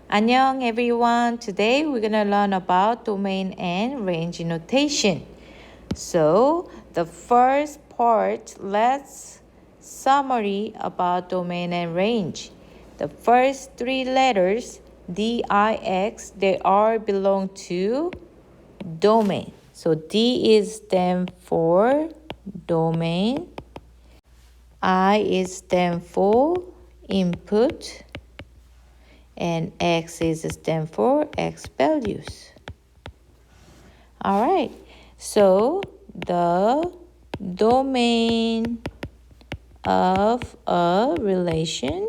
안녕 everyone. Today we're going to learn about domain and range notation. So the first part, let's summary about domain and range. The first three letters, DIX, they all belong to domain. So D is stand for domain. I is stand for input. And X is stand for X values. All right, so the domain of a relation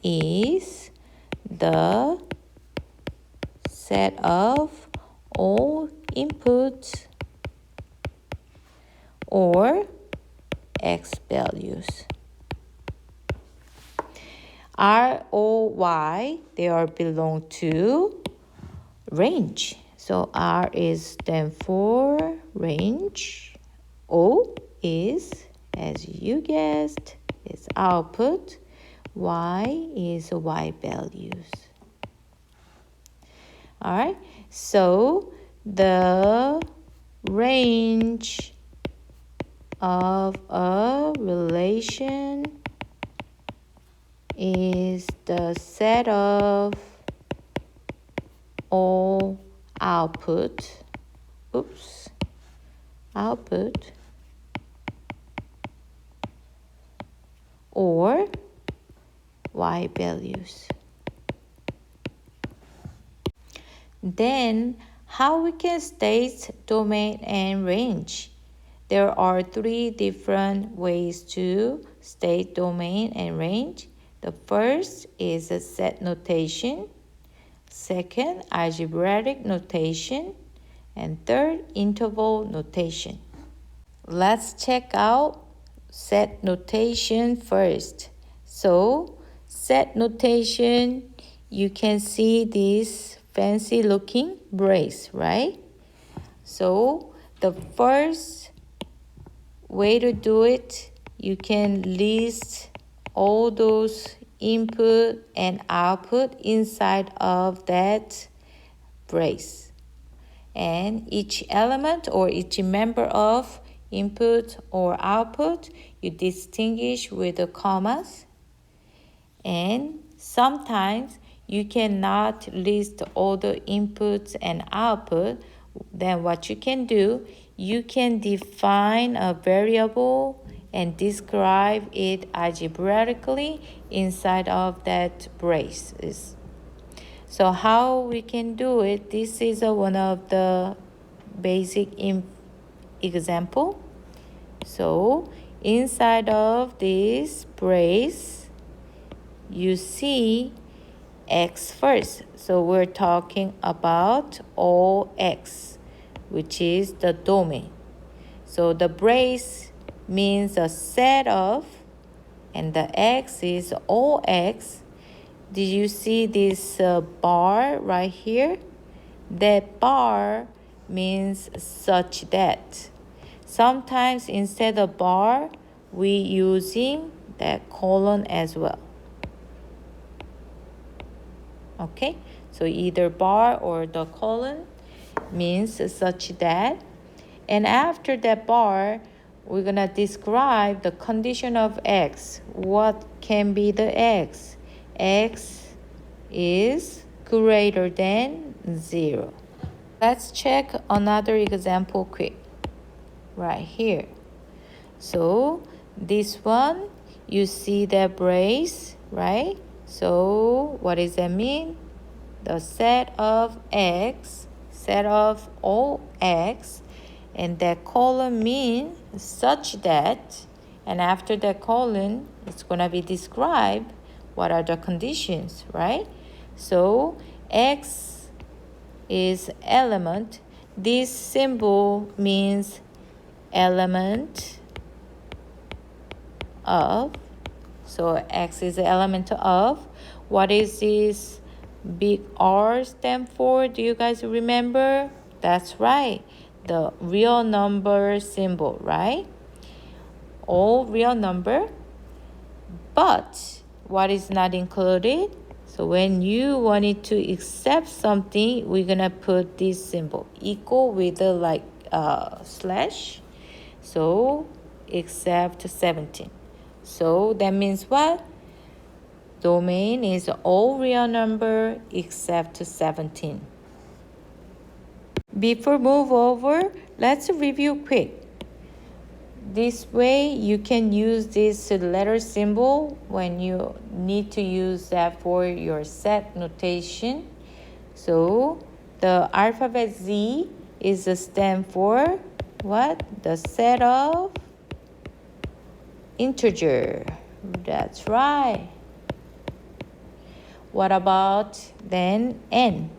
is the set of all inputs or X values. R, O, Y, they all belong to range. So R is stand for range. O is, as you guessed, is output. Y is Y values. All right, so the range of a relation is the set of all output or Y values. Then how we can state domain and range? There are three different ways to state domain and range. The first is a set notation. Second, algebraic notation. And third, interval notation. Let's check out set notation first. So, set notation, you can see this fancy looking brace, right? So, the first way to do it, you can list all those input and output inside of that brace. And each element or each member of input or output, you distinguish with the commas. And sometimes you cannot list all the inputs and output. Then what you can do, you can define a variable and describe it algebraically inside of that brace. So how we can do it, this is one of the basic example. So inside of this brace, you see X first. So we're talking about all X, which is the domain. So the brace means a set of, and the X is all X. Did you see this bar right here? That bar means such that. Sometimes instead of bar, we using that colon as well. Okay, so either bar or the colon means such that. And after that bar, we're gonna describe the condition of X. What can be the X? X is greater than 0. Let's check another example quick. Right here. So this one, you see that brace, right? So what does that mean? The set of X, set of all X, and that colon means such that, and after that colon, it's going to be described what are the conditions, right? So X is element. This symbol means element of. So X is the element of. What is this big R stand for? Do you guys remember? That's right. The real number symbol, right? All real number. But what is not included? So when you wanted to accept something, we're gonna put this symbol equal with a slash. So accept 17. So that means what? Domain is all real number except 17. Before move over, let's review quick. This way you can use this letter symbol when you need to use that for your set notation. So the alphabet Z is a stand for what? The set of integer. That's right. What about then N?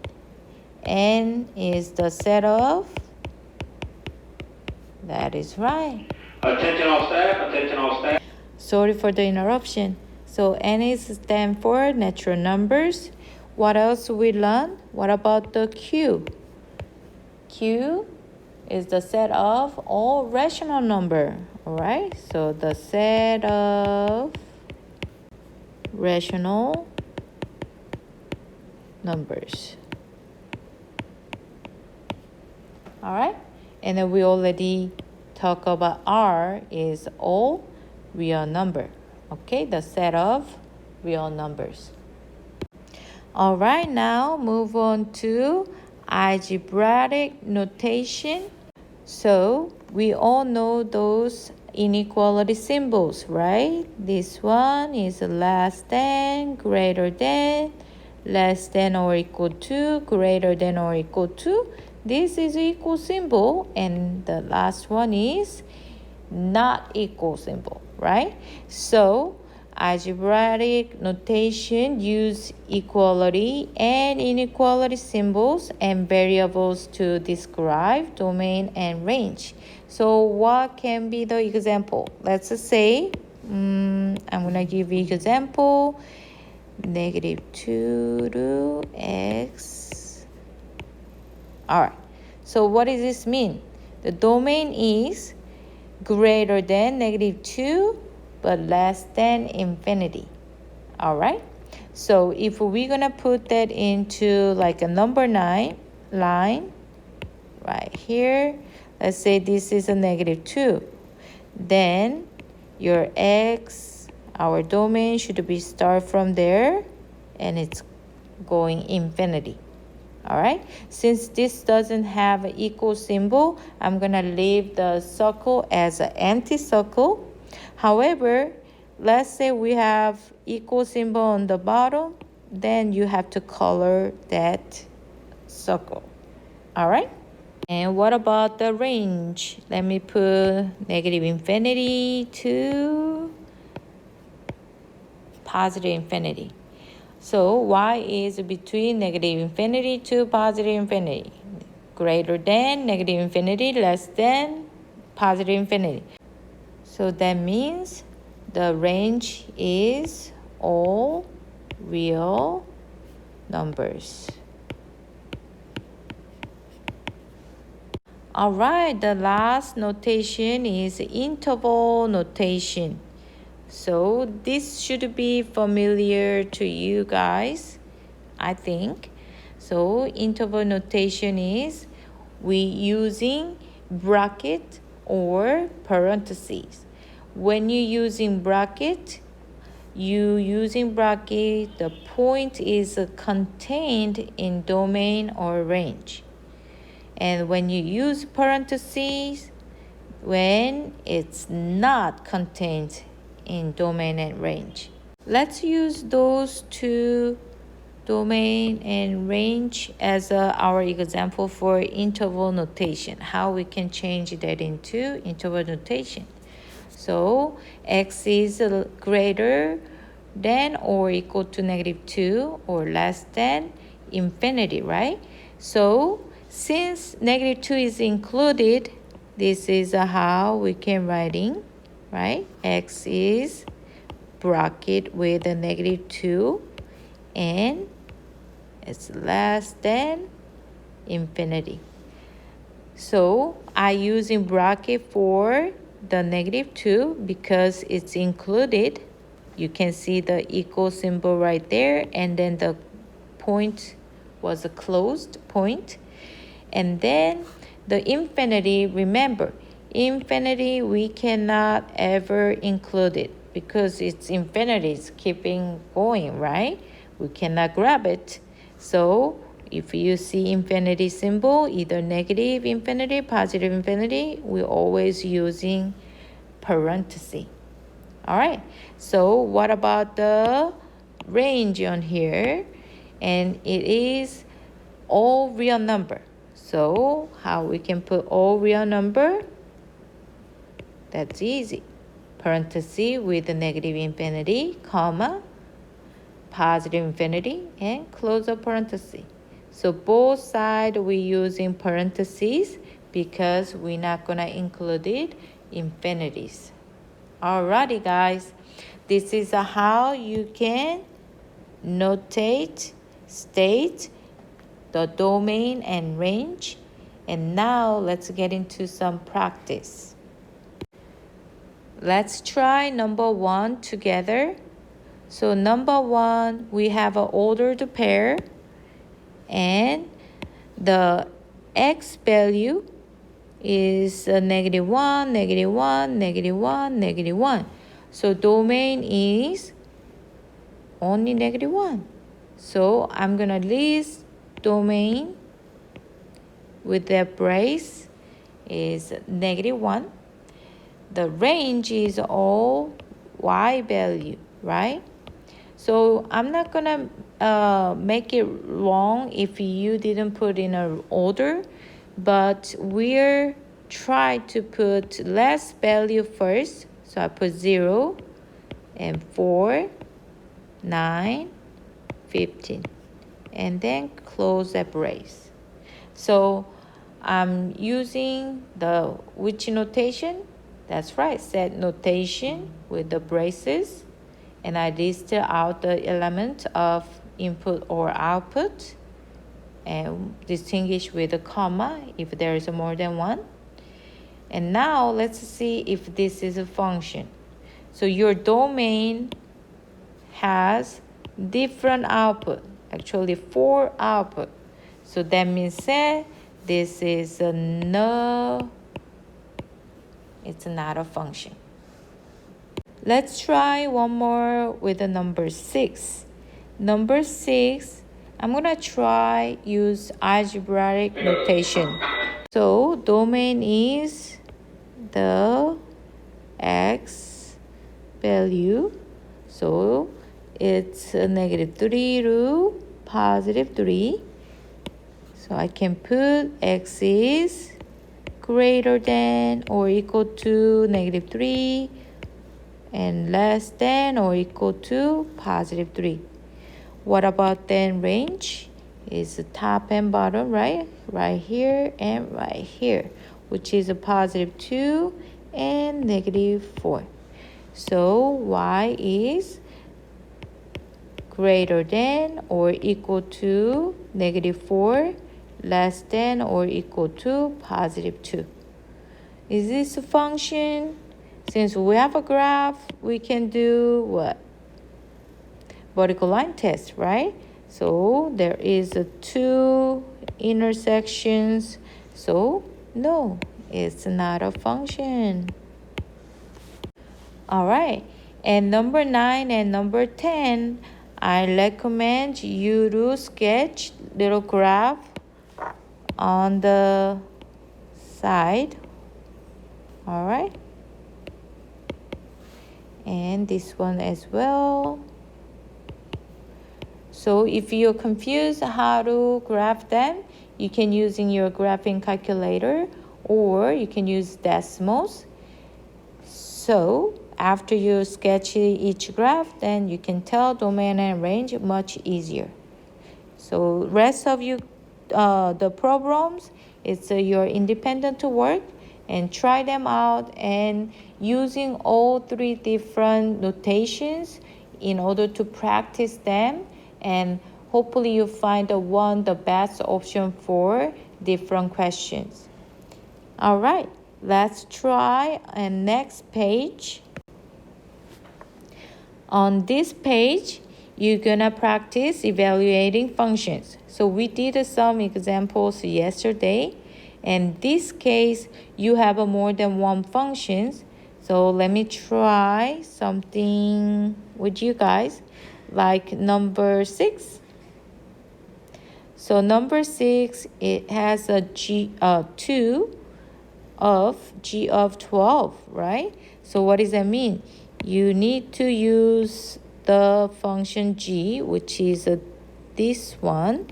N is the set of, that is right. Attention all staff, attention all staff. Sorry for the interruption. So N is stand for natural numbers. What else we learn? What about the Q? Q is the set of all rational number. All right. So the set of rational numbers. All right. And then we already talk about R is all real number. Okay, the set of real numbers. All right, now move on to algebraic notation. So we all know those inequality symbols, right? This one is less than, greater than, less than or equal to, greater than or equal to. This is equal symbol, and the last one is not equal symbol, right? So algebraic notation use equality and inequality symbols and variables to describe domain and range. So what can be the example? Let's say I'm gonna give you example, -2 to x. All right, so what does this mean? The domain is greater than -2 but less than infinity. All right, so if we're gonna put that into like a number 9 line right here, let's say this is a -2, then your x, our domain should be start from there and it's going infinity. All right, since this doesn't have an equal symbol, I'm gonna leave the circle as an empty circle. However, let's say we have equal symbol on the bottom, then you have to color that circle. All right, and what about the range? Let me put -infinity to positive infinity. So y is between -infinity to positive infinity. Greater than -infinity, less than positive infinity. So that means the range is all real numbers. All right, the last notation is interval notation. So this should be familiar to you guys, I think. So interval notation is we using bracket or parentheses. When you're using bracket, the point is contained in domain or range. And when you use parentheses, when it's not contained in domain and range. Let's use those two, domain and range, as our example for interval notation, how we can change that into interval notation. So x is greater than or equal to -2 or less than infinity, right? So since -2 is included, this is how we can writing, right? X is bracket with a -2 and it's less than infinity. So I using bracket for the -2 because it's included. You can see the equal symbol right there, and then the point was a closed point. And then the infinity, remember, infinity we cannot ever include it because it's infinity, it's keeping going, right? We cannot grab it. So if you see infinity symbol, either negative infinity, positive infinity, we're always using parenthesis. All right, so what about the range on here? And it is all real number. So how we can put all real number? That's easy. Parenthesis with the negative infinity, comma, positive infinity, and close the parenthesis. So both sides we using parentheses because we're not gonna include it infinities. Alrighty guys, this is how you can notate, state the domain and range. And now let's get into some practice. Let's try number 1 together. So number 1, we have an ordered pair and the x value is negative 1, negative 1, negative 1, negative 1. So domain is only negative 1. So I'm going to list domain with the brace is negative 1. The range is all y value, right? So I'm not going to make it long if you didn't put in an order, but we're trying to put less value first. So I put 0 and 4, 9, 15, and then close the brace. So I'm using the which notation? That's right, set notation with the braces. And I list out the element of input or output and distinguish with a comma if there is more than one. And now let's see if this is a function. So your domain has different output, actually 4 output. So that means that this is it's not a function. Let's try one more with the number 6. Number 6, I'm gonna try use algebraic notation. So domain is the x value. So it's a negative 3 to positive 3. So I can put x is greater than or equal to negative 3 and less than or equal to positive 3. What about then range? Is the top and bottom, right? Right here and right here, which is a positive 2 and negative 4. So y is greater than or equal to negative 4, less than or equal to positive 2. Is this a function? Since we have a graph, we can do what? Vertical line test, right? So there is a 2 intersections. So no, it's not a function. All right. And number 9 and number 10, I recommend you to sketch little graph on the side. All right. And this one as well. So if you're confused how to graph them, you can using your graphing calculator or you can use decimals. So after you sketch each graph, then you can tell domain and range much easier. So rest of you, the problems, it's your independent work and try them out and using all 3 different notations in order to practice them, and hopefully you find the best option for different questions. All right, let's try and next page. On this page, you're gonna practice evaluating functions. So we did some examples yesterday. In this case, you have more than one functions. So let me try something with you guys, like number 6. So number 6, it has a 2 of g of 12, right? So what does that mean? You need to use the function g, which is this one,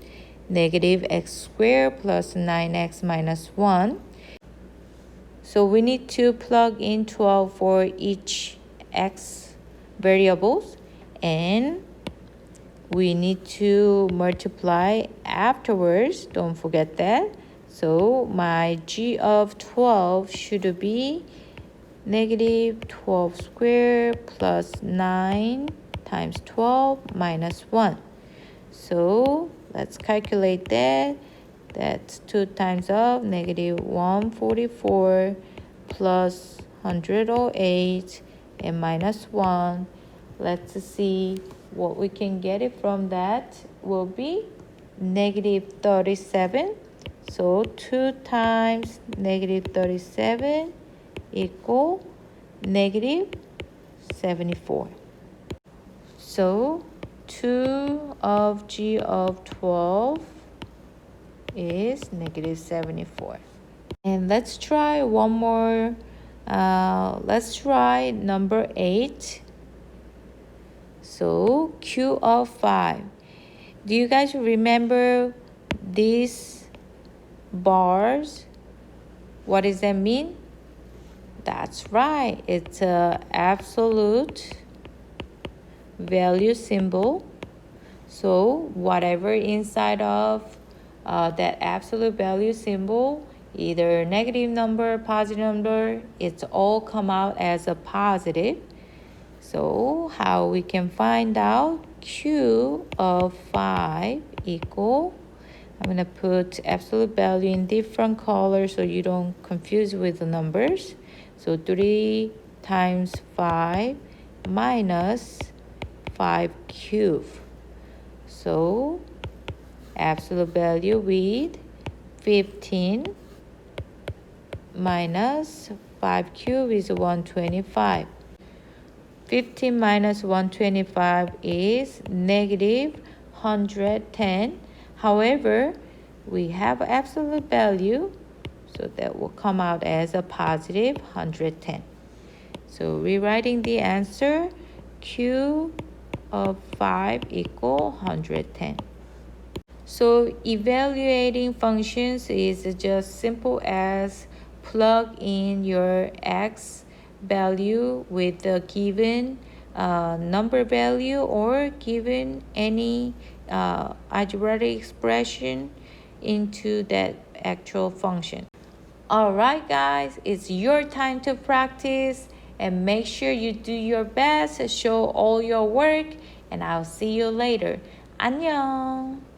negative x squared plus 9x minus 1. So we need to plug in 12 for each x variables, and we need to multiply afterwards. Don't forget that. So my g of 12 should be negative 12 squared plus 9 times 12 minus 1. So let's calculate that. That's 2 times of negative 144 plus 108 and minus 1. Let's see what we can get it from that will be negative 37. So 2 times negative 37 equal negative 74. So 2 of g of 12 is negative 74. And let's try one more. Let's try number 8. So q of 5. Do you guys remember these bars? What does that mean? That's right. It's an absolute value symbol. So whatever inside of that absolute value symbol, either negative number, positive number, it's all come out as a positive. So how we can find out q of 5 equal, I'm going to put absolute value in different colors so you don't confuse with the numbers. So 3 times 5 minus 5 cubed. So absolute value with 15 minus 5 cubed is 125. 15 minus 125 is negative 110. However, we have absolute value, so that will come out as a positive 110. So rewriting the answer, q of 5 equal 110. So evaluating functions is just simple as plug in your x value with the given number value or given any algebraic expression into that actual function. All right, guys, it's your time to practice, and make sure you do your best, show all your work, and I'll see you later. 안녕.